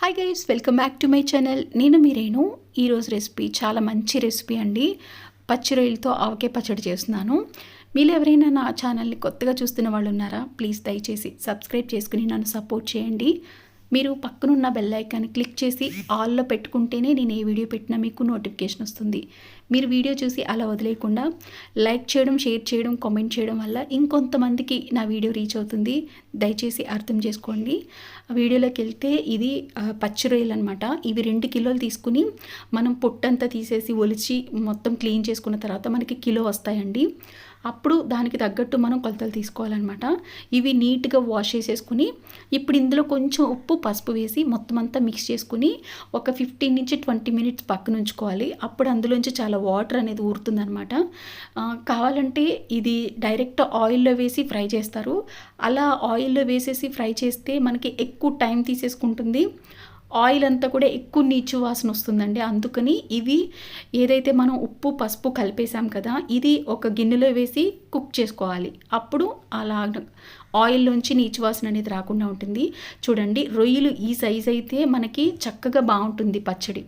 Hi guys, welcome back to my channel. నేను మీ రేణు. ఈరోజు recipe చాలా మంచి రెసిపీ అండి. పచ్చి రొయ్యలతో ఆవకాయ పచ్చడి చేస్తున్నాను. మీరు ఎవరైనా నా ఛానల్ని కొత్తగా చూస్తున్న వాళ్ళు ఉన్నారా? ప్లీజ్ దయచేసి సబ్స్క్రైబ్ చేసుకుని నన్ను సపోర్ట్ చేయండి. మీరు పక్కనున్న బెల్ ఐకాన్ని క్లిక్ చేసి ఆల్లో పెట్టుకుంటేనే నేను ఏ వీడియో పెట్టినా మీకు నోటిఫికేషన్ వస్తుంది. మీరు వీడియో చూసి అలా వదిలేయకుండా లైక్ చేయడం, షేర్ చేయడం, కామెంట్ చేయడం వల్ల ఇంకొంతమందికి నా వీడియో రీచ్ అవుతుంది. దయచేసి అర్థం చేసుకోండి. వీడియోలోకి వెళ్తే ఇది పచ్చి రొయ్యలు అనమాట. ఇవి 2 కిలోలు తీసుకుని మనం పొట్టంతా తీసేసి ఒలిచి మొత్తం క్లీన్ చేసుకున్న తర్వాత మనకి కిలో వస్తాయండి. అప్పుడు దానికి తగ్గట్టు మనం కొలతలు తీసుకోవాలన్నమాట. ఇవి నీట్గా వాష్ చేసేసుకుని ఇప్పుడు ఇందులో కొంచెం ఉప్పు, పసుపు వేసి మొత్తం అంతా మిక్స్ చేసుకుని ఒక 15 నుంచి 20 మినిట్స్ పక్కన ఉంచుకోవాలి. అప్పుడు అందులోంచి చాలా వాటర్ అనేది ఊరుతుందనమాట. కావాలంటే ఇది డైరెక్ట్ ఆయిల్లో వేసి ఫ్రై చేస్తారు. అలా ఆయిల్లో వేసేసి ఫ్రై చేస్తే మనకి ఎక్కువ టైం తీసేసుకుంటుంది. ఆయిల్ అంతా కూడా ఎక్కువ నీచు వాసన వస్తుందండి. అందుకని ఇవి ఏదైతే మనం ఉప్పు, పసుపు కలిపేసాం కదా, ఇది ఒక గిన్నెలో వేసి కుక్ చేసుకోవాలి. అప్పుడు అలా ఆయిల్లోంచి నీచు వాసన అనేది రాకుండా ఉంటుంది. చూడండి, రొయ్యలు ఈ సైజ్ అయితే మనకి చక్కగా బాగుంటుంది పచ్చడి.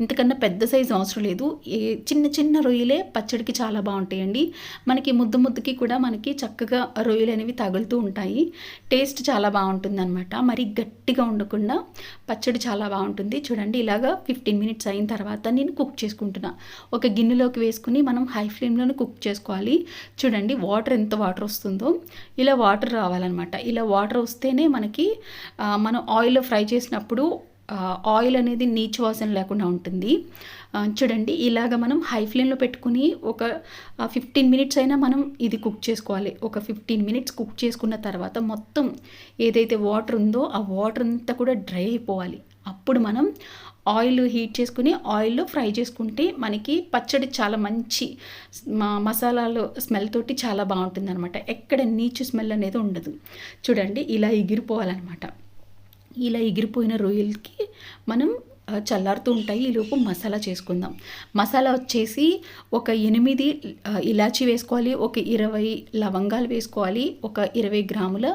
ఇంతకన్నా పెద్ద సైజు అవసరం లేదు. చిన్న చిన్న రొయ్యలే పచ్చడికి చాలా బాగుంటాయండి. మనకి ముద్దకి కూడా మనకి చక్కగా రొయ్యలు అనేవి తగులుతూ ఉంటాయి. టేస్ట్ చాలా బాగుంటుంది అనమాట. మరి గట్టిగా ఉండకుండా పచ్చడి చాలా బాగుంటుంది. చూడండి, ఇలాగా 15 మినిట్స్ అయిన తర్వాత నేను కుక్ చేసుకుంటున్నా. ఒక గిన్నెలోకి వేసుకుని మనం హై ఫ్లేమ్లోనే కుక్ చేసుకోవాలి. చూడండి, ఎంత వాటర్ వస్తుందో ఇలా వాటర్ రావాలన్నమాట. ఇలా వాటర్ వస్తేనే మనకి మనం ఆయిల్లో ఫ్రై చేసినప్పుడు ఆయిల్ అనేది నీచు వాసన లేకుండా ఉంటుంది. చూడండి, ఇలాగ మనం హై ఫ్లేమ్లో పెట్టుకుని ఒక 15 మినిట్స్ అయినా మనం ఇది కుక్ చేసుకోవాలి. ఒక 15 మినిట్స్ కుక్ చేసుకున్న తర్వాత మొత్తం ఏదైతే వాటర్ ఉందో ఆ వాటర్ అంతా కూడా డ్రై అయిపోవాలి. అప్పుడు మనం ఆయిల్ హీట్ చేసుకుని ఆయిల్లో ఫ్రై చేసుకుంటే మనకి పచ్చడి చాలా మంచి మసాలాలు స్మెల్ తోటి చాలా బాగుంటుంది అనమాట. ఎక్కడ నీచు స్మెల్ అనేది ఉండదు. చూడండి, ఇలా ఎగిరిపోవాలన్నమాట. ఇలా ఎగిరిపోయిన రొయ్యలకి మనం చల్లారుతూ ఉంటాయి. ఈలోపు మసాలా చేసుకుందాం. మసాలా వచ్చేసి ఒక 8 ఇలాచీ వేసుకోవాలి, ఒక 20 లవంగాలు వేసుకోవాలి, ఒక 20 గ్రాముల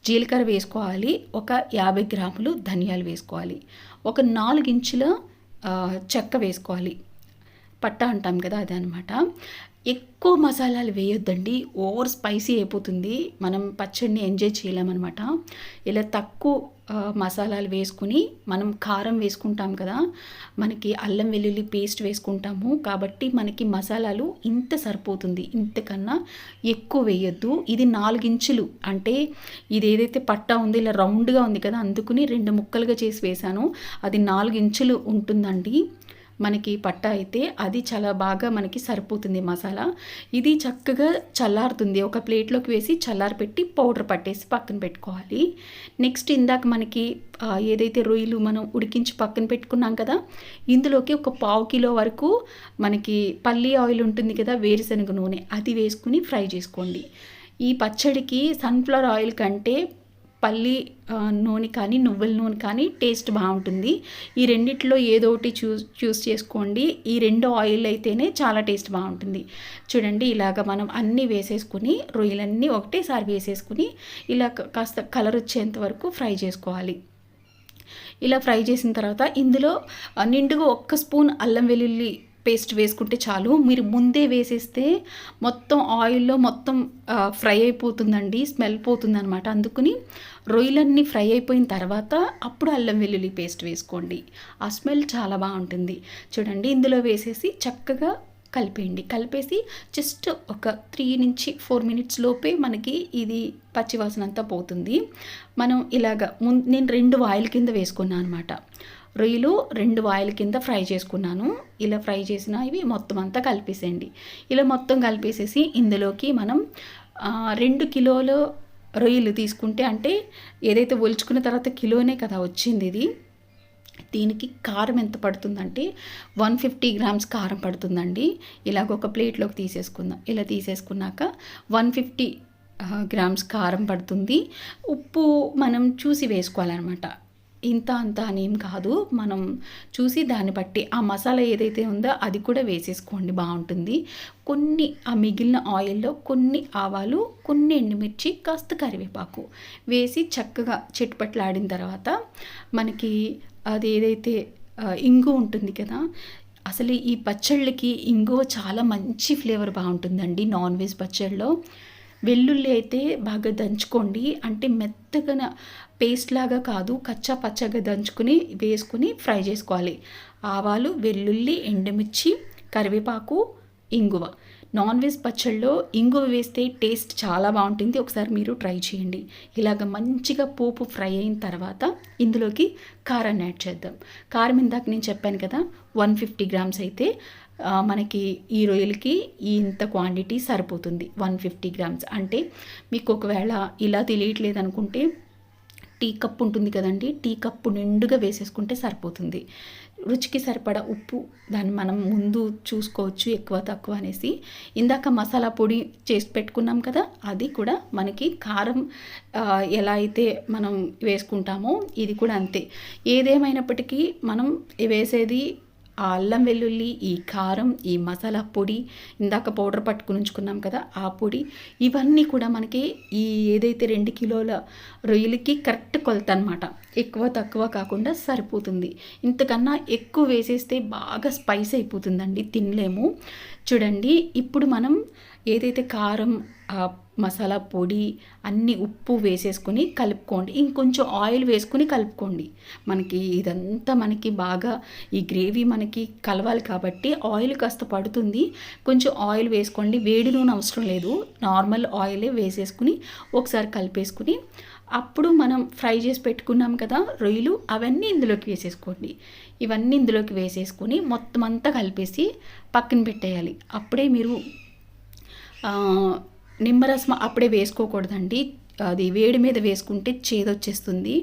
జీలకర్ర వేసుకోవాలి, ఒక 50 గ్రాములు ధనియాలు వేసుకోవాలి, ఒక 4 ఇంచుల చెక్క వేసుకోవాలి. పట్టా అంటాం కదా, అదే అనమాట. ఎక్కువ మసాలాలు వేయొద్దండి, ఓవర్ స్పైసీ అయిపోతుంది. మనం పచ్చడిని ఎంజాయ్ చేయలేమన్నమాట. ఇలా తక్కువ మసాలాలు వేసుకుని మనం కారం వేసుకుంటాం కదా, మనకి అల్లం వెల్లుల్లి పేస్ట్ వేసుకుంటాము కాబట్టి మనకి మసాలాలు ఇంత సరిపోతుంది. ఇంతకన్నా ఎక్కువ వేయొద్దు. ఇది 4 ఇంచులు అంటే ఇది ఏదైతే పట్టా ఉందో ఇలా రౌండ్గా ఉంది కదా, అందుకుని 2 ముక్కలుగా చేసి వేశాను. అది 4 ఇంచులు ఉంటుందండి మనకి పట్ట అయితే. అది చాలా బాగా మనకి సరిపోతుంది మసాలా. ఇది చక్కగా చల్లారుతుంది. ఒక ప్లేట్లోకి వేసి చల్లారి పెట్టి పౌడర్ పట్టేసి పక్కన పెట్టుకోవాలి. నెక్స్ట్ ఇందాక మనకి ఏదైతే రొయ్యలు మనం ఉడికించి పక్కన పెట్టుకున్నాం కదా, ఇందులోకి ఒక 1/2 కిలో వరకు మనకి పల్లి ఆయిల్ ఉంటుంది కదా, వేరుశనగ నూనె, అది వేసుకుని ఫ్రై చేసుకోండి. ఈ పచ్చడికి సన్ఫ్లవర్ ఆయిల్ కంటే పల్లి నూనె కానీ నువ్వుల నూనె కానీ టేస్ట్ బాగుంటుంది. ఈ రెండిట్లో ఏదో ఒకటి చూస్ చేసుకోండి. ఈ 2 ఆయిల్ అయితేనే చాలా టేస్ట్ బాగుంటుంది. చూడండి, ఇలాగ మనం అన్నీ వేసేసుకుని రొయ్యలన్నీ ఒకటేసారి వేసేసుకుని ఇలా కాస్త కలర్ వచ్చేంత వరకు ఫ్రై చేసుకోవాలి. ఇలా ఫ్రై చేసిన తర్వాత ఇందులో నిండుగా 1 స్పూన్ అల్లం వెల్లుల్లి పేస్ట్ వేసుకుంటే చాలు. మీరు ముందే వేసేస్తే మొత్తం ఆయిల్లో మొత్తం ఫ్రై అయిపోతుందండి, స్మెల్ పోతుంది అనమాట. అందుకని రొయ్యలన్నీ ఫ్రై అయిపోయిన తర్వాత అప్పుడు అల్లం వెల్లుల్లి పేస్ట్ వేసుకోండి. ఆ స్మెల్ చాలా బాగుంటుంది. చూడండి, ఇందులో వేసేసి చక్కగా కలిపేయండి. కలిపేసి జస్ట్ ఒక 3 నుంచి 4 మినిట్స్ లోపే మనకి ఇది పచ్చివాసన అంతా పోతుంది. మనం ఇలాగ నేను 2 వాయిల్ కింద వేసుకున్నాను అనమాట. రొయ్యలు 2 వాయిల్ కింద ఫ్రై చేసుకున్నాను. ఇలా ఫ్రై చేసిన ఇవి మొత్తం అంతా కలిపేసేయండి. ఇలా మొత్తం కలిపేసేసి ఇందులోకి మనం 2 కిలోలు రొయ్యలు తీసుకుంటే, అంటే ఏదైతే ఒలుచుకున్న తర్వాత కిలోనే కదా వచ్చింది ఇది, దీనికి కారం ఎంత పడుతుందంటే 150 గ్రామ్స్ కారం పడుతుందండి. ఇలాగ ఒక ప్లేట్లోకి తీసేసుకుందాం. ఇలా తీసేసుకున్నాక 150 గ్రామ్స్ కారం పడుతుంది. ఉప్పు మనం చూసి వేసుకోవాలన్నమాట. ఇంత అంత అనేం కాదు. మనం చూసి దాన్ని బట్టి ఆ మసాలా ఏదైతే ఉందో అది కూడా వేసేసుకోండి, బాగుంటుంది. కొన్ని ఆ మిగిలిన ఆయిల్లో కొన్ని ఆవాలు, కొన్ని ఎండుమిర్చి, కాస్త కరివేపాకు వేసి చక్కగా చిటపట్లాడిన తర్వాత మనకి అది ఏదైతే ఇంగు ఉంటుంది కదా, అసలు ఈ పచ్చళ్ళకి ఇంగువ చాలా మంచి ఫ్లేవర్ బాగుంటుందండి. నాన్ వెజ్ పచ్చళ్ళలో వెల్లుల్లి అయితే బాగా దంచుకోండి, అంటే మెత్తగా పేస్ట్ లాగా కాదు, కచ్చా పచ్చగా దంచుకుని వేసుకుని ఫ్రై చేసుకోవాలి. ఆవాలు, వెల్లుల్లి, ఎండుమిర్చి, కరివేపాకు, ఇంగువ. నాన్ వెజ్ పచ్చళ్ళలో ఇంగువ వేస్తే టేస్ట్ చాలా బాగుంటుంది. ఒకసారి మీరు ట్రై చేయండి. ఇలాగ మంచిగా పోపు ఫ్రై అయిన తర్వాత ఇందులోకి కారాన్ని యాడ్ చేద్దాం. కారం ఇందాక నేను చెప్పాను కదా, 150 గ్రామ్స్ అయితే మనకి ఈ రొయ్యలకి ఇంత క్వాంటిటీ సరిపోతుంది. 150 గ్రామ్స్ అంటే మీకు ఒకవేళ ఇలా తెలియట్లేదు అనుకుంటే టీ కప్పు ఉంటుంది కదండి, టీ కప్పు నిండుగా వేసేసుకుంటే సరిపోతుంది. రుచికి సరిపడా ఉప్పు దాన్ని మనం ముందు చూసుకోవచ్చు ఎక్కువ తక్కువ అనేసి. ఇందాక మసాలా పొడి చేసి పెట్టుకున్నాం కదా, అది కూడా మనకి కారం ఎలా అయితే మనం వేసుకుంటామో ఇది కూడా అంతే. ఏదేమైనప్పటికీ మనం వేసేది ఆ అల్లం వెల్లుల్లి, ఈ కారం, ఈ మసాలా పొడి, ఇందాక పౌడర్ పట్టుకుని ఉంచుకున్నాం కదా ఆ పొడి, ఇవన్నీ కూడా మనకి ఈ ఏదైతే 2 కిలోల రొయ్యలకి కరెక్ట్ కొలత అనమాట. ఎక్కువ తక్కువ కాకుండా సరిపోతుంది. ఇంతకన్నా ఎక్కువ వేసేస్తే బాగా స్పైస్ అయిపోతుందండి, తినలేము. చూడండి, ఇప్పుడు మనం ఏదైతే కారం, మసాలా పొడి, అన్ని ఉప్పు వేసేసుకొని కలుపుకోండి. ఇంకొంచెం ఆయిల్ వేసుకుని కలుపుకోండి. మనకి ఇదంతా మనకి బాగా ఈ గ్రేవీ మనకి కలవాలి కాబట్టి ఆయిల్ కాస్త పడుతుంది. కొంచెం ఆయిల్ వేసుకోండి, వేడి నూనె అవసరం లేదు, నార్మల్ ఆయిలే వేసేసుకుని ఒకసారి కలిపేసుకుని అప్పుడు మనం ఫ్రై చేసి పెట్టుకున్నాం కదా రొయ్యలు, అవన్నీ ఇందులోకి వేసేసుకోండి. ఇవన్నీ ఇందులోకి వేసేసుకొని మొత్తం అంతా కలిపేసి పక్కన పెట్టేయాలి. అప్పుడే మీరు నిమ్మరసం అప్పుడే వేసుకోకూడదండి, అది వేడి మీద వేసుకుంటే చేదొచ్చేస్తుంది.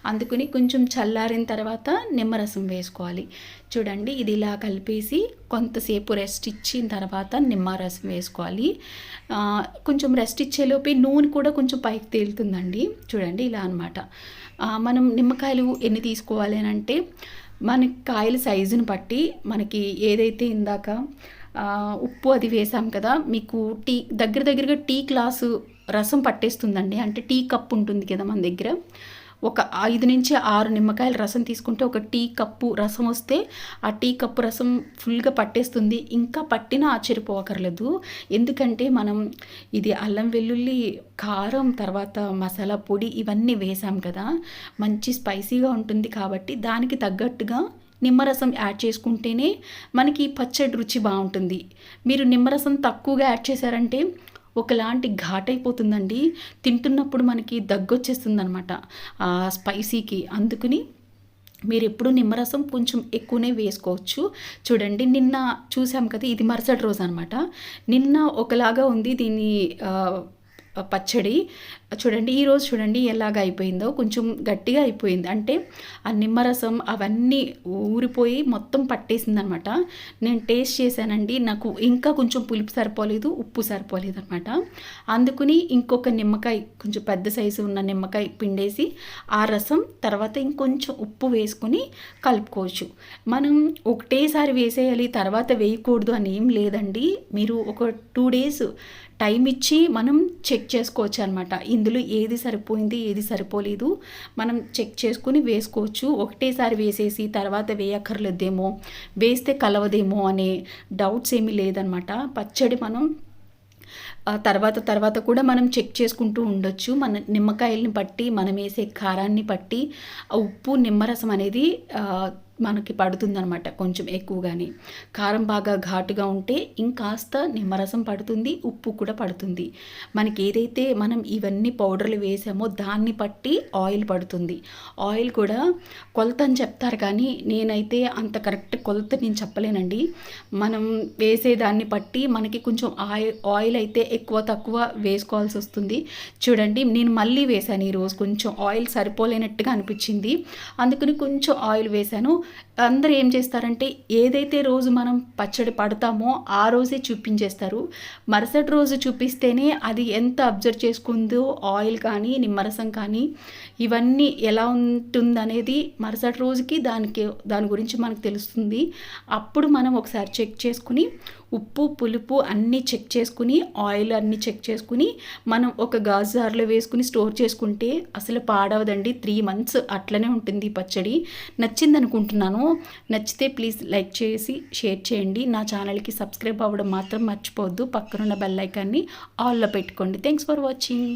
అందుకని కొంచెం చల్లారిన తర్వాత నిమ్మరసం వేసుకోవాలి. చూడండి, ఇది ఇలా కలిపేసి కొంతసేపు రెస్ట్ ఇచ్చిన తర్వాత నిమ్మరసం వేసుకోవాలి. కొంచెం రెస్ట్ ఇచ్చేలోపే నూనె కూడా కొంచెం పైకి తేలుతుందండి. చూడండి, ఇలా అనమాట. మనం నిమ్మకాయలు ఎన్ని తీసుకోవాలి అని అంటే మనకి కాయల సైజుని బట్టి, మనకి ఏదైతే ఇందాక ఉప్పు అది వేసాం కదా, మీకు దగ్గరగా టీ గ్లాసు రసం పట్టేస్తుందండి. అంటే టీ కప్పు ఉంటుంది కదా మన దగ్గర, ఒక 5 నుంచి 6 నిమ్మకాయల రసం తీసుకుంటే ఒక టీ కప్పు రసం వస్తే ఆ టీ కప్పు రసం ఫుల్గా పట్టేస్తుంది. ఇంకా పట్టినా ఆశ్చర్యపోవక్కర్లేదు, ఎందుకంటే మనం ఇది అల్లం వెల్లుల్లి, కారం, తర్వాత మసాలా పొడి ఇవన్నీ వేసాం కదా, మంచి స్పైసీగా ఉంటుంది. కాబట్టి దానికి తగ్గట్టుగా నిమ్మరసం యాడ్ చేసుకుంటేనే మనకి పచ్చడి రుచి బాగుంటుంది. మీరు నిమ్మరసం తక్కువగా యాడ్ చేశారంటే ఒకలాంటి ఘాట్ అయిపోతుందండి, తింటున్నప్పుడు మనకి దగ్గొచ్చేస్తుంది అనమాట ఆ స్పైసీకి. అందుకని మీరు ఎప్పుడు నిమ్మరసం కొంచెం ఎక్కువనే వేసుకోవచ్చు. చూడండి, నిన్న చూసాం కదా, ఇది మరుసటి రోజు అనమాట. నిన్న ఒకలాగా ఉంది దీని పచ్చడి. చూడండి, ఈరోజు చూడండి ఎలాగ అయిపోయిందో, కొంచెం గట్టిగా అయిపోయింది. అంటే ఆ నిమ్మరసం అవన్నీ ఊరిపోయి మొత్తం పట్టేసింది అనమాట. నేను టేస్ట్ చేశానండి, నాకు ఇంకా కొంచెం పులుపు సరిపోలేదు, ఉప్పు సరిపోలేదు అనమాట. అందుకని ఇంకొక నిమ్మకాయ, కొంచెం పెద్ద సైజు ఉన్న నిమ్మకాయ పిండేసి ఆ రసం తర్వాత ఇంకొంచెం ఉప్పు వేసుకొని కలుపుకోవచ్చు. మనం ఒకటేసారి వేసేయాలి తర్వాత వేయకూడదు అని ఏం లేదండి. మీరు ఒక 2 days టైం ఇచ్చి మనం చెక్ చేసుకోవచ్చు అనమాట. ఇందులో ఏది సరిపోయింది, ఏది సరిపోలేదు మనం చెక్ చేసుకుని వేసుకోవచ్చు. ఒకటేసారి వేసేసి తర్వాత వేయక్కర్లేదేమో, వేస్తే కలవదేమో అనే డౌట్స్ ఏమీ లేదనమాట. పచ్చడి మనం తర్వాత కూడా మనం చెక్ చేసుకుంటూ ఉండొచ్చు. మన నిమ్మకాయలని బట్టి, మనం వేసే కారాన్ని బట్టి ఉప్పు, నిమ్మరసం అనేది మనకి పడుతుందనమాట కొంచెం ఎక్కువగానే. కారం బాగా ఘాటుగా ఉంటే ఇంకాస్త నిమ్మరసం పడుతుంది, ఉప్పు కూడా పడుతుంది. మనకి ఏదైతే మనం ఇవన్నీ పౌడర్లు వేసామో దాన్ని బట్టి ఆయిల్ పడుతుంది. ఆయిల్ కూడా కొలత అని చెప్తారు కానీ నేనైతే అంత కరెక్ట్ కొలత నేను చెప్పలేనండి. మనం వేసేదాన్ని బట్టి మనకి కొంచెం ఆయిల్ అయితే ఎక్కువ తక్కువ వేసుకోవాల్సి వస్తుంది. చూడండి నేను మళ్ళీ వేశాను ఈరోజు, కొంచెం ఆయిల్ సరిపోలేనట్టుగా అనిపించింది, అందుకని కొంచెం ఆయిల్ వేశాను. అందరూ ఏం చేస్తారంటే ఏదైతే రోజు మనం పచ్చడి పడతామో ఆ రోజే చూపించేస్తారు. మరుసటి రోజు చూపిస్తేనే అది ఎంత అబ్జర్వ్ చేసుకుందో ఆయిల్ కానీ నిమ్మరసం కానీ ఇవన్నీ ఎలా ఉంటుందనేది మరుసటి రోజుకి దాని గురించి మనకు తెలుస్తుంది. అప్పుడు మనం ఒకసారి చెక్ చేసుకుని ఉప్పు పులుపు అన్నీ చెక్ చేసుకుని ఆయిల్ అన్నీ చెక్ చేసుకుని మనం ఒక గాజు జార్లో వేసుకుని స్టోర్ చేసుకుంటే అసలు పాడవదండి. 3 months అట్లనే ఉంటుంది పచ్చడి. నచ్చింది అనుకుంటున్నాను. నచ్చితే ప్లీజ్ లైక్ చేసి షేర్ చేయండి. నా ఛానల్కి సబ్స్క్రైబ్ అవ్వడం మాత్రం మర్చిపోవద్దు. పక్కనున్న బెల్ ఐకాన్ని ఆల్లో పెట్టుకోండి. Thanks for watching.